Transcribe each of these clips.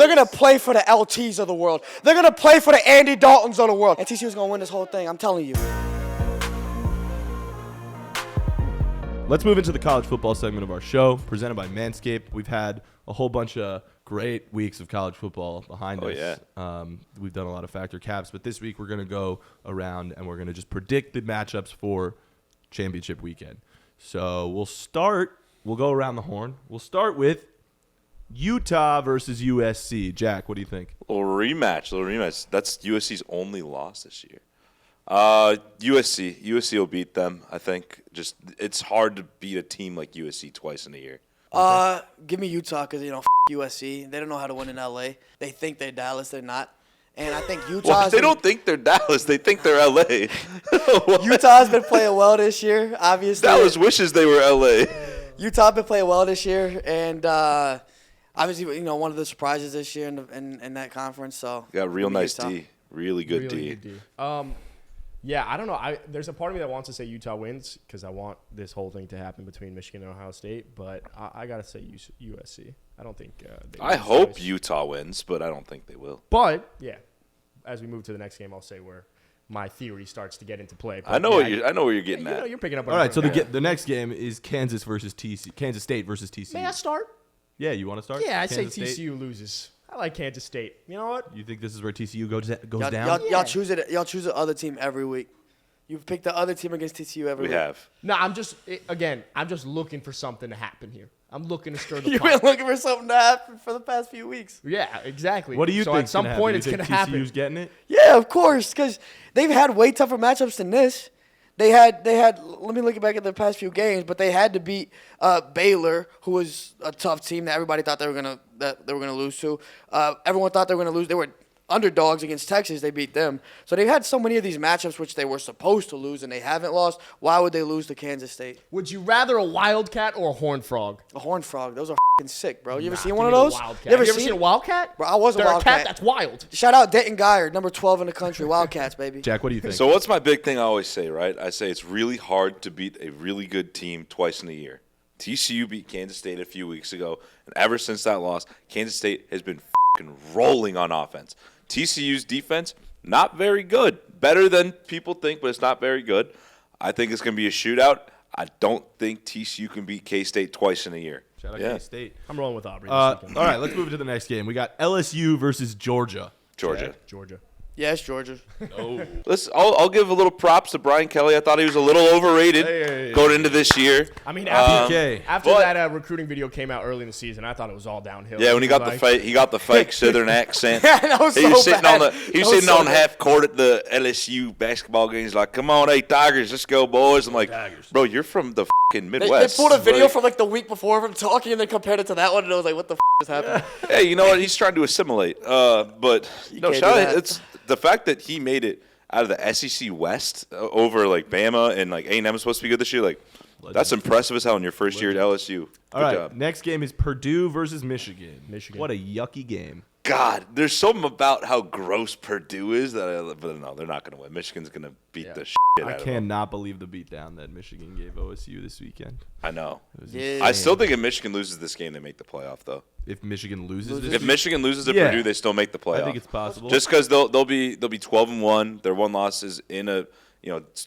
They're going to play for the LTs of the world. They're going to play for the Andy Daltons of the world. And TCU's going to win this whole thing. I'm telling you. Let's move into the college football segment of our show, presented by Manscaped. We've had a whole bunch of great weeks of college football behind us. Yeah. We've done a lot of factor caps, but this week we're going to go around and we're going to just predict the matchups for championship weekend. So we'll go around the horn. We'll start with Utah versus USC. Jack, what do you think? Little rematch. That's USC's only loss this year. USC will beat them, I think. Just it's hard to beat a team like USC twice in a year. Give me Utah because, USC. They don't know how to win in L.A. They think they're Dallas. They're not. And I think Utah. Well, they don't think they're Dallas. They think they're L.A. Utah's been playing well this year, obviously. Dallas wishes they were L.A. Utah been playing well this year, and obviously, one of the surprises this year in that conference. So got real nice Utah. D, really good D. Yeah, I don't know. There's a part of me that wants to say Utah wins because I want this whole thing to happen between Michigan and Ohio State, but I got to say USC. I don't think they I hope Utah wins, but I don't think they will. But, yeah, as we move to the next game, I'll say where my theory starts to get into play. I know where you're getting at. You're picking up on All right, so the next game is Kansas State versus TCU. May I start? Yeah, you want to start? Yeah, I'd say Kansas State? TCU loses. I like Kansas State. You know what? You think this is where TCU goes down? Y'all choose it. Y'all choose the other team every week. You've picked the other team against TCU every week. We have. No, I'm just looking for something to happen here. I'm looking to stir the You've pot. been looking for something to happen for the past few weeks. Yeah, exactly. What do you think? At some point, it's going to happen. TCU's getting it? Yeah, of course, because they've had way tougher matchups than this. They had. Let me look back at the past few games, but they had to beat Baylor, who was a tough team that everybody thought they were gonna lose to. Everyone thought they were gonna lose. They were underdogs against Texas. They beat them. So they've had so many of these matchups which they were supposed to lose and they haven't lost. Why would they lose to Kansas State? Would you rather a Wildcat or a Horned Frog? A Horned Frog. Those are f***ing sick, bro. You ever seen one of those? You ever seen a Wildcat? Bro, I was a They're Wildcat. A cat? That's wild. Shout out Denton Geyer, number 12 in the country. Wildcats, baby. Jack, what do you think? So what's my big thing I always say, right? I say it's really hard to beat a really good team twice in a year. TCU beat Kansas State a few weeks ago, and ever since that loss, Kansas State has been f***ing rolling on offense. TCU's defense, not very good. Better than people think, but it's not very good. I think it's going to be a shootout. I don't think TCU can beat K-State twice in a year. Shout out K-State. I'm rolling with Aubrey. All right, let's move to the next game. We got LSU versus Georgia. Georgia. Yeah, it's Georgia. Listen, I'll give a little props to Brian Kelly. I thought he was a little overrated going into this year. I mean, after But- that recruiting video came out early in the season, I thought it was all downhill. Yeah, when he got the fake Southern accent. Yeah, that was He so was sitting bad. he was sitting on half court at the LSU basketball games, like, "Come on, hey Tigers, let's go, boys!" I'm like, "Bro, you're from the fucking They Midwest." pulled a video Like, from like the week before of him talking and then compared it to that one, and I was like, what the is happening? hey, you know what? He's trying to assimilate. But no, can't shout do out. that. It's the fact that he made it out of the SEC West over like Bama and like A&M is supposed to be good this year. Like, that's impressive as hell in your first year at LSU. Good All right, job. next game is Purdue versus Michigan. What a yucky game. God, there's something about how gross Purdue is but no, they're not going to win. Michigan's going to beat the shit out I of them. cannot believe the beatdown that Michigan gave OSU this weekend. I know. Yeah. I still think if Michigan loses this game, they make the playoff, though. If Michigan loses this If Michigan loses to Yeah. Purdue, they still make the playoff. I think it's possible. Just because they'll be 12-1. Their one loss is in a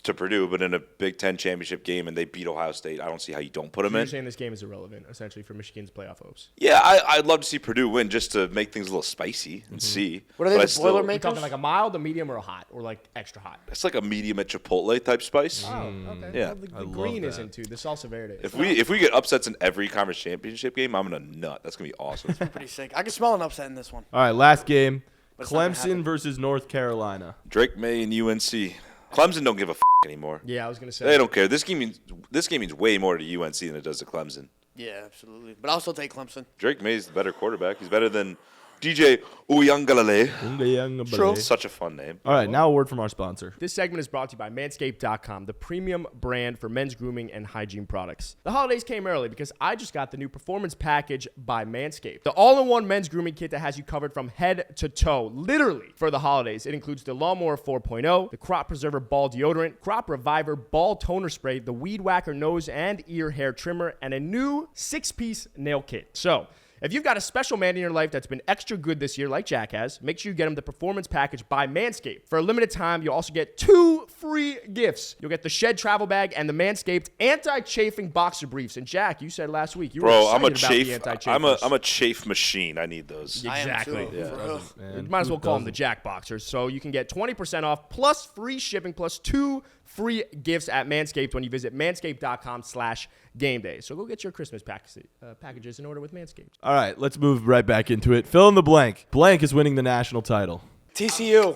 to Purdue, but in a Big Ten championship game, and they beat Ohio State. I don't see how you don't put them You're in. saying this game is irrelevant, essentially, for Michigan's playoff hopes. Yeah, I'd love to see Purdue win just to make things a little spicy and see. What are they, But I the still- You're Boilermakers? talking like a mild, a medium, or a hot, or like extra hot. It's like a medium at Chipotle type spice. Oh, okay. Yeah. Well, the I love green is that. into the salsa verde. If we get upsets in every conference championship game, I'm gonna nut. That's gonna be awesome. Pretty sick. I can smell an upset in this one. All right, last game. But it's not gonna Clemson happen. versus North Carolina. Drake May and UNC. Clemson don't give a anymore. Yeah, I was gonna say They don't care. This game means way more to UNC than it does to Clemson. Yeah, absolutely. But I'll still take Clemson. Drake May's the better quarterback. He's better than DJ Uyangalale. True. Such a fun name. All right, now a word from our sponsor. This segment is brought to you by Manscaped.com, the premium brand for men's grooming and hygiene products. The holidays came early because I just got the new Performance Package by Manscaped. The all-in-one men's grooming kit that has you covered from head to toe, literally, for the holidays. It includes the Lawnmower 4.0, the Crop Preserver Ball Deodorant, Crop Reviver Ball Toner Spray, the Weed Whacker Nose and Ear Hair Trimmer, and a new 6-piece nail kit. So, If you've got a special man in your life that's been extra good this year, like Jack has, make sure you get him the Performance Package by Manscaped. For a limited time, you'll also get 2 free gifts. You'll get the Shed Travel Bag and the Manscaped Anti-Chafing Boxer Briefs. And Jack, you said last week you were excited about the anti-chafers. I'm a chafe machine. I need those. Exactly. Man, You might as well who call them the doesn't? Jack Boxers. So you can get 20% off plus free shipping plus 2 free gifts at Manscaped when you visit manscaped.com/gameday. So go get your Christmas packages in order with Manscaped. All right, let's move right back into it. Fill in the blank. Blank is winning the national title. TCU.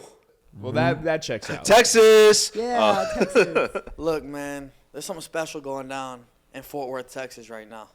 Well, that checks out. Texas. Yeah, Texas. Look, man, there's something special going down in Fort Worth, Texas right now.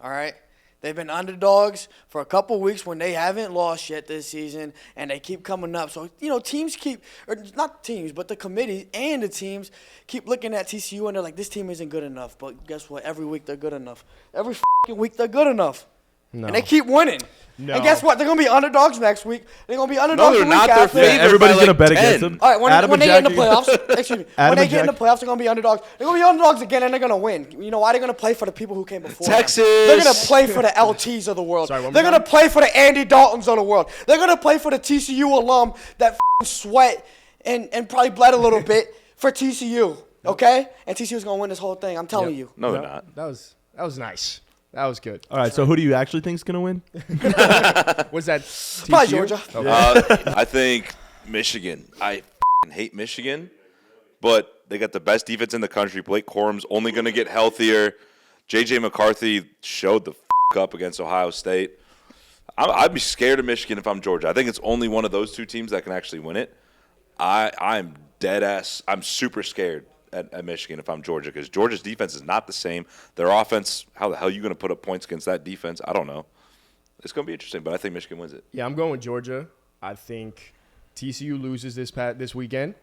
All right? They've been underdogs for a couple weeks when they haven't lost yet this season, and they keep coming up. So, teams keep – or not teams, but the committee and the teams keep looking at TCU, and they're like, this team isn't good enough. But guess what? Every week they're good enough. Every week they're good enough. No. And they keep winning. No. And guess what? They're going to be underdogs next week. They're going to be underdogs they're the week not. They're after. favored. Everybody's by going to like bet 10. against them. All right, when Adam they and get in the Jack- playoffs, excuse me, Adam when they and get in the Jack- playoffs, they're going to be underdogs. They're going to be underdogs again, and they're going to win. You know why? They're going to play for the people who came before them. Texas. They're going to play for the LTs of the world. Sorry, one more They're going to time? play for the Andy Daltons of the world. They're going to play for the TCU alum that sweat and probably bled a little bit for TCU, okay? And TCU's going to win this whole thing. I'm telling you. No, they're not. That was nice. That was good. All right, so who do you actually think is going to win? Was that Probably TCU? Georgia. I think Michigan. I hate Michigan, but they got the best defense in the country. Blake Corum's only going to get healthier. J.J. McCarthy showed the up against Ohio State. I'd be scared of Michigan if I'm Georgia. I think it's only one of those two teams that can actually win it. I'm dead ass. I'm super scared at Michigan if I'm Georgia because Georgia's defense is not the same. Their offense, how the hell are you going to put up points against that defense? I don't know. It's going to be interesting, but I think Michigan wins it. Yeah, I'm going with Georgia. I think TCU loses this weekend.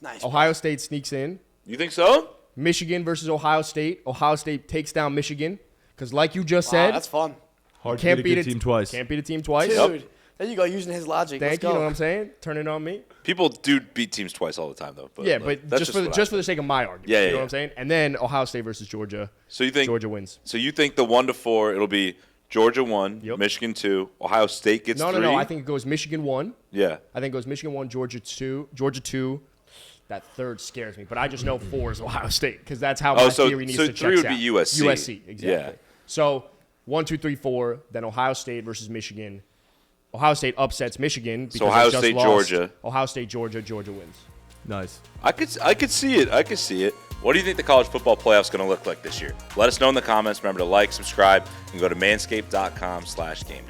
Nice. Ohio State sneaks in. You think so? Michigan versus Ohio State. Ohio State takes down Michigan because, like you just Wow, said, that's fun. Hard to can't beat a beat good team twice. Can't beat a team twice. Dude, there you go, using his logic. Thank Let's you. You go. know what I'm saying? Turn it on me. People do beat teams twice all the time, though. Yeah, look, but that's just for the sake of my argument. Yeah, You yeah, know what yeah. I'm saying? And then Ohio State versus Georgia. So you think Georgia wins? So you think the 1-4 it'll be Georgia 1, Yep. Michigan 2, Ohio State gets 3? No. I think it goes Michigan 1. Yeah. I think it goes Michigan 1, Georgia 2. That third scares me, but I just know 4 is Ohio State because that's how my so- theory needs so to 3 check would out. be USC. USC, exactly. Yeah. So 1, 2, 3, 4. Then Ohio State versus Michigan. Ohio State upsets Michigan because Ohio they just State, lost. Georgia. Ohio State, Georgia wins. Nice. I could see it. I could see it. What do you think the college football playoff's going to look like this year? Let us know in the comments. Remember to like, subscribe, and go to manscaped.com/gameday.